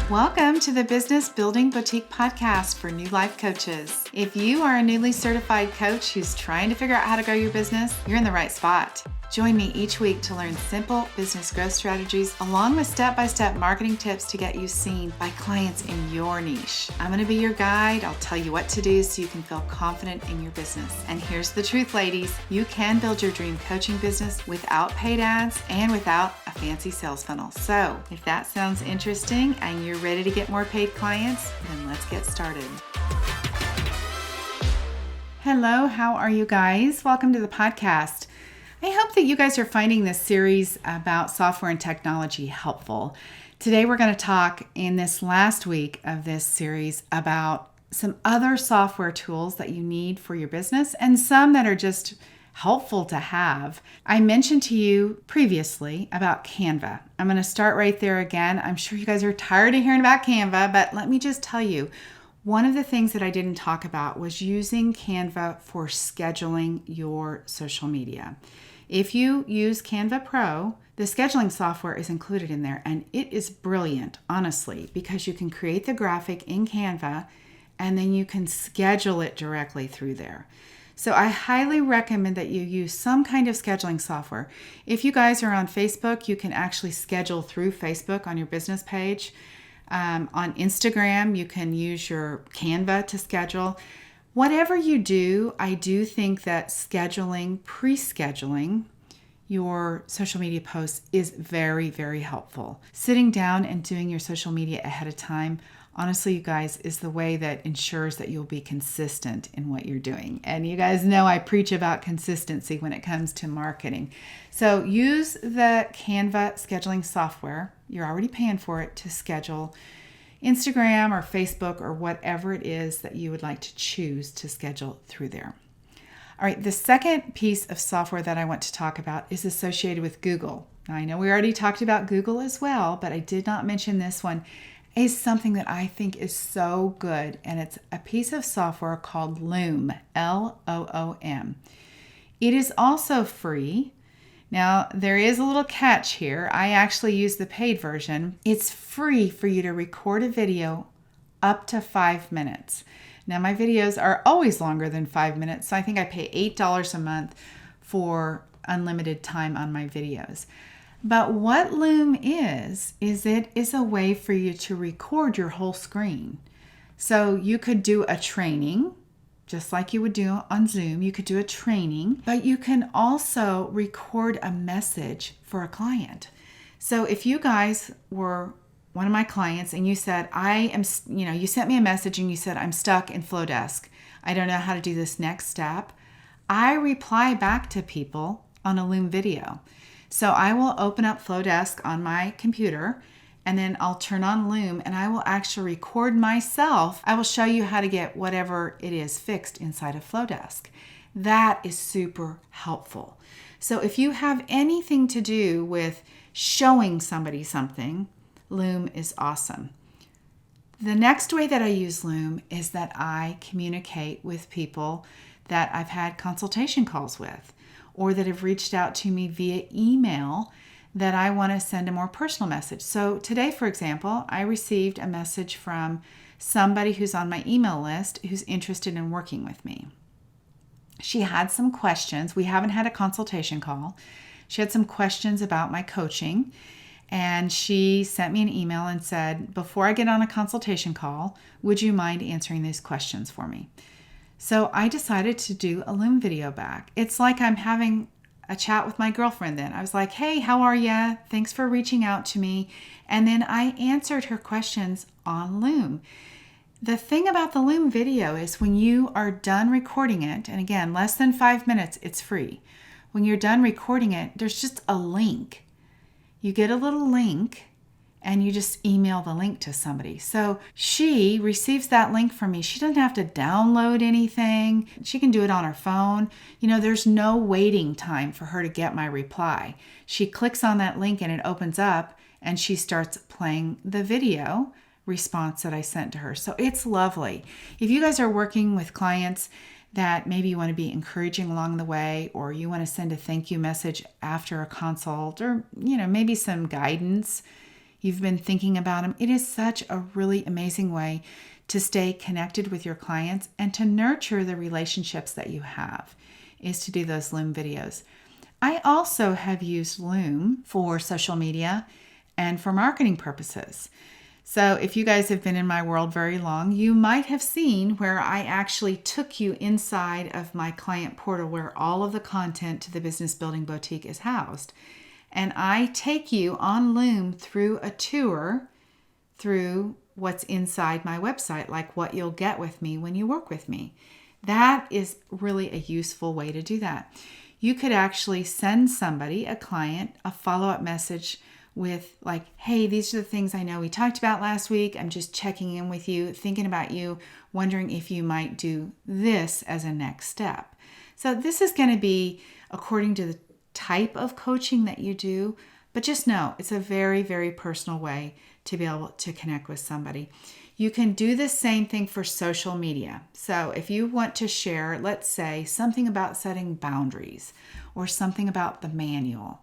Welcome to the Business Building Boutique podcast for new life coaches. If you are a newly certified coach who's trying to figure out how to grow your business, you're in the right spot. Join me each week to learn simple business growth strategies along with step-by-step marketing tips to get you seen by clients in your niche. I'm going to be your guide. I'll tell you what to do so you can feel confident in your business. And here's the truth, ladies. You can build your dream coaching business without paid ads and without a fancy sales funnel. So if that sounds interesting and you're ready to get more paid clients, then let's get started. Hello, how are you guys? Welcome to the podcast. I hope that you guys are finding this series about software and technology helpful. Today we're going to talk in this last week of this series about some other software tools that you need for your business and some that are just helpful to have. I mentioned to you previously about Canva. I'm going to start right there again. I'm sure you guys are tired of hearing about Canva, but let me just tell you, one of the things that I didn't talk about was using Canva for scheduling your social media. If you use Canva Pro, the scheduling software is included in there, and it is brilliant, honestly, because you can create the graphic in Canva and then you can schedule it directly through there. So I highly recommend that you use some kind of scheduling software. If you guys are on Facebook, you can actually schedule through Facebook on your business page. On Instagram, you can use your Canva to schedule. Whatever you do, I do think that pre-scheduling your social media posts is very, very helpful. Sitting down and doing your social media ahead of time, honestly, you guys, is the way that ensures that you'll be consistent in what you're doing. And you guys know I preach about consistency when it comes to marketing. So use the Canva scheduling software. You're already paying for it to schedule Instagram or Facebook or whatever it is that you would like to choose to schedule through there. All right, the second piece of software that I want to talk about is associated with Google. Now, I know we already talked about Google as well, but I did not mention this one. Is something that I think is so good, and it's a piece of software called Loom, Loom. It is also free. Now, there is a little catch here. I actually use the paid version. It's free for you to record a video up to 5 minutes. Now, my videos are always longer than 5 minutes, so I think I pay $8 a month for unlimited time on my videos. But what Loom is it is a way for you to record your whole screen. So you could do a training, just like you would do on Zoom. You could do a training, but you can also record a message for a client. So if you guys were one of my clients and you said, you sent me a message and you said, I'm stuck in Flodesk. I don't know how to do this next step. I reply back to people on a Loom video. So I will open up Flodesk on my computer and then I'll turn on Loom and I will actually record myself. I will show you how to get whatever it is fixed inside of Flodesk. That is super helpful. So if you have anything to do with showing somebody something, Loom is awesome. The next way that I use Loom is that I communicate with people that I've had consultation calls with or that have reached out to me via email that I want to send a more personal message. So today, for example, I received a message from somebody who's on my email list who's interested in working with me. She had some questions. We haven't had a consultation call. She had some questions about my coaching. And she sent me an email and said, before I get on a consultation call, would you mind answering these questions for me? So I decided to do a Loom video back. It's like I'm having a chat with my girlfriend then. I was like, hey, how are ya? Thanks for reaching out to me. And then I answered her questions on Loom. The thing about the Loom video is when you are done recording it, and again, less than 5 minutes, it's free. When you're done recording it, there's just a link. You get a little link and you just email the link to somebody. So she receives that link from me. She doesn't have to download anything. She can do it on her phone. There's no waiting time for her to get my reply. She clicks on that link and it opens up and she starts playing the video response that I sent to her. So it's lovely. If you guys are working with clients that maybe you want to be encouraging along the way, or you want to send a thank you message after a consult, or maybe some guidance, you've been thinking about them. It is such a really amazing way to stay connected with your clients and to nurture the relationships that you have, is to do those Loom videos. I also have used Loom for social media and for marketing purposes. So if you guys have been in my world very long, you might have seen where I actually took you inside of my client portal where all of the content to the Business Building Boutique is housed. And I take you on Loom through a tour through what's inside my website, like what you'll get with me when you work with me. That is really a useful way to do that. You could actually send somebody, a client, a follow-up message with like, hey, these are the things I know we talked about last week. I'm just checking in with you, thinking about you, wondering if you might do this as a next step. So this is going to be according to the type of coaching that you do, but just know it's a very, very personal way to be able to connect with somebody. You can do the same thing for social media. So if you want to share, let's say, something about setting boundaries or something about the manual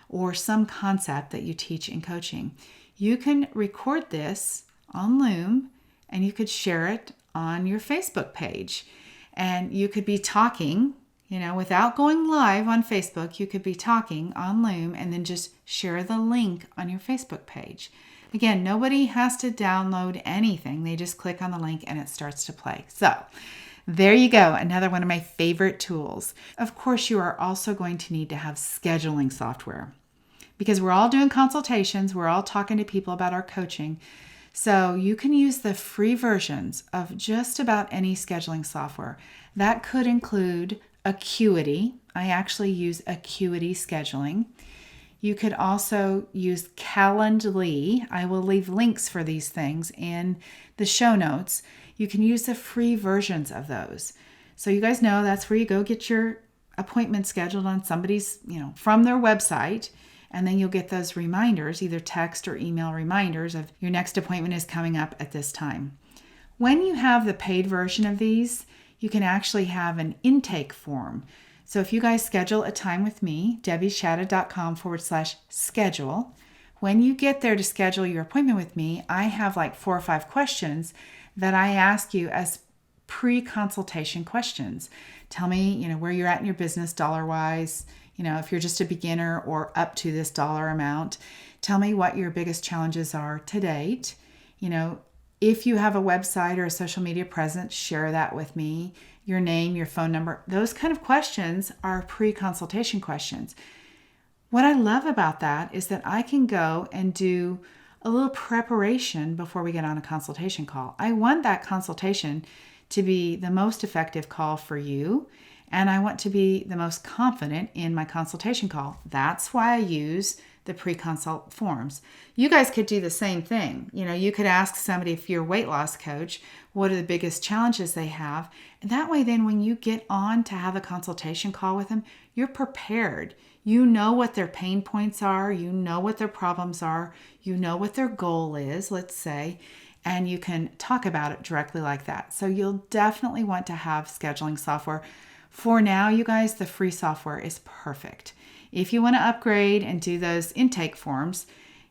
or some concept that you teach in coaching, you can record this on Loom and you could share it on your Facebook page. And you could be talking, without going live on Facebook, you could be talking on Loom and then just share the link on your Facebook page. Again, nobody has to download anything. They just click on the link and it starts to play. So there you go. Another one of my favorite tools. Of course, you are also going to need to have scheduling software because we're all doing consultations. We're all talking to people about our coaching. So you can use the free versions of just about any scheduling software. That could include Acuity. I actually use Acuity scheduling. You could also use Calendly. I will leave links for these things in the show notes. You can use the free versions of those. So you guys know that's where you go get your appointment scheduled on somebody's, from their website. And then you'll get those reminders, either text or email reminders of your next appointment is coming up at this time. When you have the paid version of these, you can actually have an intake form. So if you guys schedule a time with me, debbieshadid.com/schedule, when you get there to schedule your appointment with me, I have like 4 or 5 questions that I ask you as pre-consultation questions. Tell me, where you're at in your business dollar-wise, if you're just a beginner or up to this dollar amount. Tell me what your biggest challenges are to date. If you have a website or a social media presence, share that with me. Your name, your phone number, those kind of questions are pre-consultation questions. What I love about that is that I can go and do a little preparation before we get on a consultation call. I want that consultation to be the most effective call for you, and I want to be the most confident in my consultation call. That's why I use the pre-consult forms. You guys could do the same thing. You could ask somebody, if you're a weight loss coach, what are the biggest challenges they have? And that way, then when you get on to have a consultation call with them, you're prepared. You know what their pain points are. You know what their problems are. You know what their goal is, let's say, and you can talk about it directly like that. So you'll definitely want to have scheduling software. For now, you guys, the free software is perfect. If you want to upgrade and do those intake forms,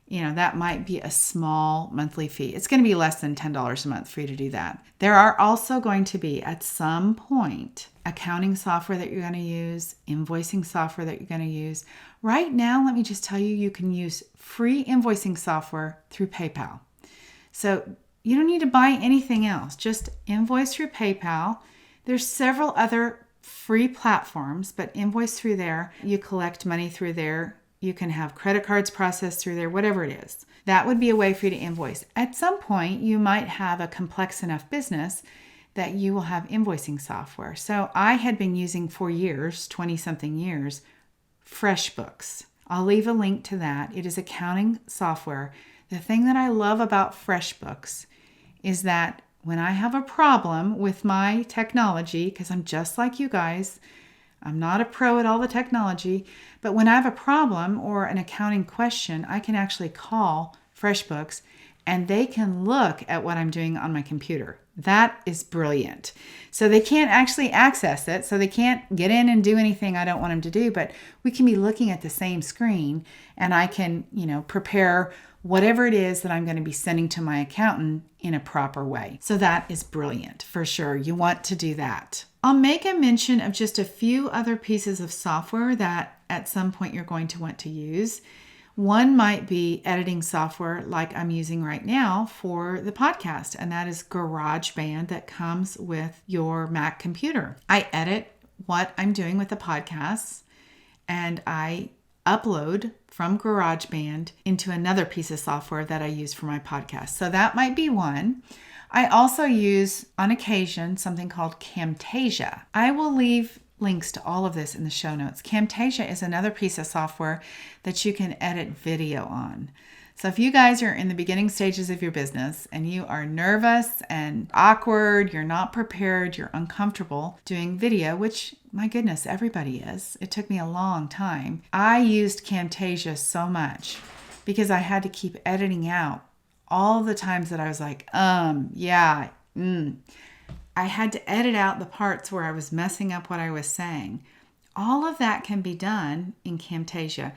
that might be a small monthly fee. It's going to be less than $10 a month for you to do that. There are also going to be, at some point, accounting software that you're going to use, invoicing software that you're going to use. Right now, let me just tell you, you can use free invoicing software through PayPal. So you don't need to buy anything else. Just invoice through PayPal. There's several other free platforms, but invoice through there. You collect money through there. You can have credit cards processed through there, whatever it is. That would be a way for you to invoice. At some point, you might have a complex enough business that you will have invoicing software. So I had been using for years, 20-something years, FreshBooks. I'll leave a link to that. It is accounting software. The thing that I love about FreshBooks is that when I have a problem with my technology, because I'm just like you guys, I'm not a pro at all the technology, but when I have a problem or an accounting question, I can actually call FreshBooks and they can look at what I'm doing on my computer. That is brilliant. So they can't actually access it. So they can't get in and do anything I don't want them to do, but we can be looking at the same screen and I can, prepare whatever it is that I'm going to be sending to my accountant in a proper way. So that is brilliant for sure. You want to do that. I'll make a mention of just a few other pieces of software that at some point you're going to want to use. One might be editing software like I'm using right now for the podcast, and that is GarageBand that comes with your Mac computer. I edit what I'm doing with the podcasts and I upload from GarageBand into another piece of software that I use for my podcast. So that might be one. I also use, on occasion, something called Camtasia. I will leave links to all of this in the show notes. Camtasia is another piece of software that you can edit video on. So if you guys are in the beginning stages of your business and you are nervous and awkward, you're not prepared, you're uncomfortable doing video, which my goodness, everybody is. It took me a long time. I used Camtasia so much because I had to keep editing out all the times that I was like, I had to edit out the parts where I was messing up what I was saying. All of that can be done in Camtasia.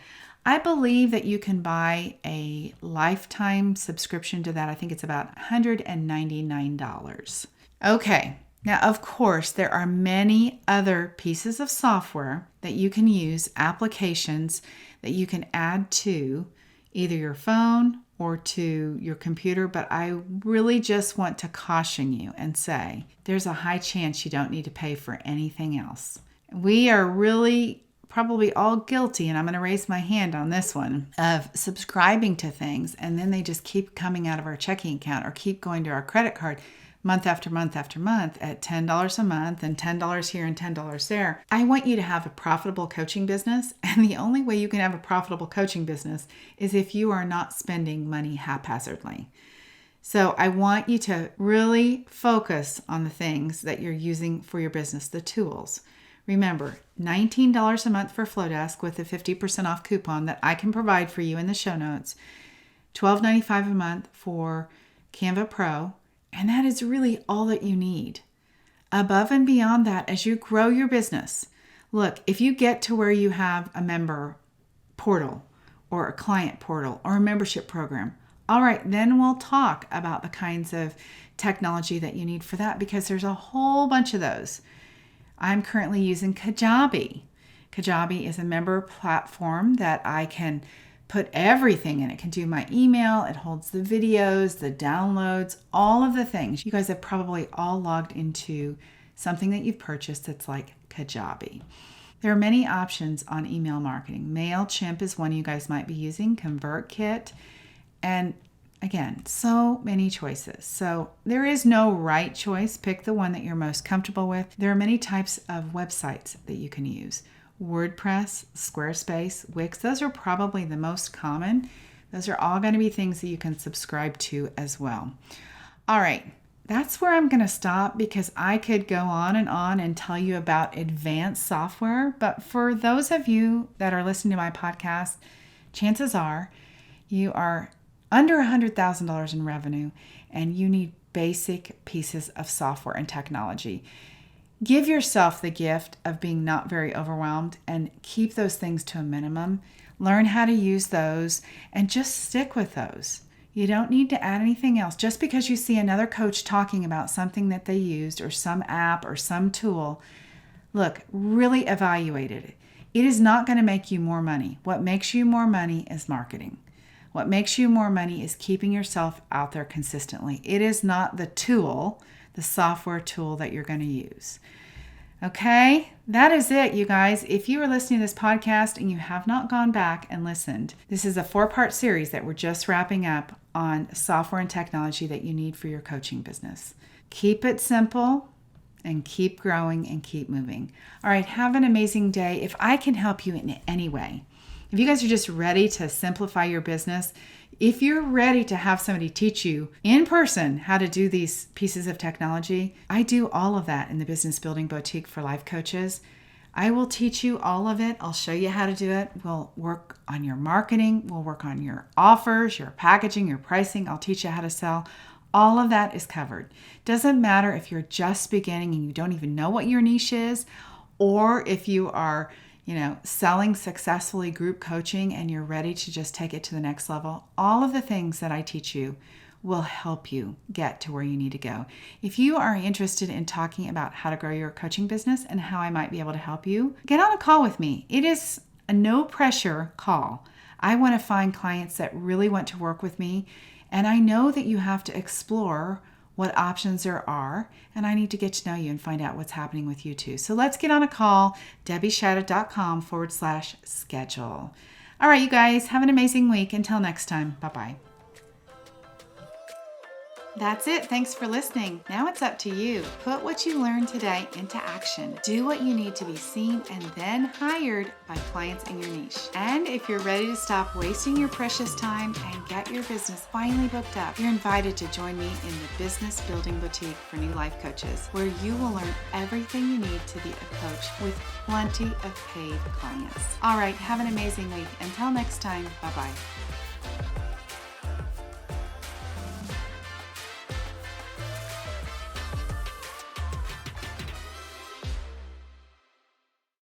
I believe that you can buy a lifetime subscription to that. I think it's about $199. Okay, now of course there are many other pieces of software that you can use, applications that you can add to either your phone or to your computer, but I really just want to caution you and say there's a high chance you don't need to pay for anything else. We are really probably all guilty, and I'm going to raise my hand on this one, of subscribing to things and then they just keep coming out of our checking account or keep going to our credit card month after month after month at $10 a month and $10 here and $10 there. I want you to have a profitable coaching business, and the only way you can have a profitable coaching business is if you are not spending money haphazardly. So I want you to really focus on the things that you're using for your business, the tools. Remember, $19 a month for Flodesk with a 50% off coupon that I can provide for you in the show notes, $12.95 a month for Canva Pro, and that is really all that you need. Above and beyond that, as you grow your business, look, if you get to where you have a member portal or a client portal or a membership program, all right, then we'll talk about the kinds of technology that you need for that, because there's a whole bunch of those. I'm currently using Kajabi. Kajabi is a member platform that I can put everything in. It can do my email, it holds the videos, the downloads, all of the things. You guys have probably all logged into something that you've purchased that's like Kajabi. There are many options on email marketing. MailChimp is one you guys might be using, ConvertKit, and again, so many choices. So there is no right choice. Pick the one that you're most comfortable with. There are many types of websites that you can use. WordPress, Squarespace, Wix, those are probably the most common. Those are all going to be things that you can subscribe to as well. All right, that's where I'm going to stop, because I could go on and tell you about advanced software. But for those of you that are listening to my podcast, chances are you are under $100,000 in revenue and you need basic pieces of software and technology. Give yourself the gift of being not very overwhelmed and keep those things to a minimum. Learn how to use those and just stick with those. You don't need to add anything else. Just because you see another coach talking about something that they used or some app or some tool, look, really evaluate it. It is not going to make you more money. What makes you more money is marketing. What makes you more money is keeping yourself out there consistently. It is not the tool, the software tool that you're going to use. Okay, that is it, you guys. If you are listening to this podcast and you have not gone back and listened, this is a 4-part series that we're just wrapping up on software and technology that you need for your coaching business. Keep it simple and keep growing and keep moving. All right, have an amazing day. If I can help you in any way, if you guys are just ready to simplify your business, if you're ready to have somebody teach you in person how to do these pieces of technology, I do all of that in the Business Building Boutique for Life Coaches. I will teach you all of it. I'll show you how to do it. We'll work on your marketing. We'll work on your offers, your packaging, your pricing. I'll teach you how to sell. All of that is covered. Doesn't matter if you're just beginning and you don't even know what your niche is, or if you are, selling successfully group coaching and you're ready to just take it to the next level. All of the things that I teach you will help you get to where you need to go. If you are interested in talking about how to grow your coaching business and how I might be able to help you, get on a call with me. It is a no pressure call. I want to find clients that really want to work with me, and I know that you have to explore what options there are, and I need to get to know you and find out what's happening with you too. So let's get on a call, debbieshadid.com/schedule. All right, you guys, have an amazing week. Until next time, bye-bye. That's it. Thanks for listening. Now it's up to you. Put what you learned today into action. Do what you need to be seen and then hired by clients in your niche. And if you're ready to stop wasting your precious time and get your business finally booked up, you're invited to join me in the Business Building Boutique for New Life Coaches, where you will learn everything you need to be a coach with plenty of paid clients. All right, have an amazing week. Until next time, bye-bye.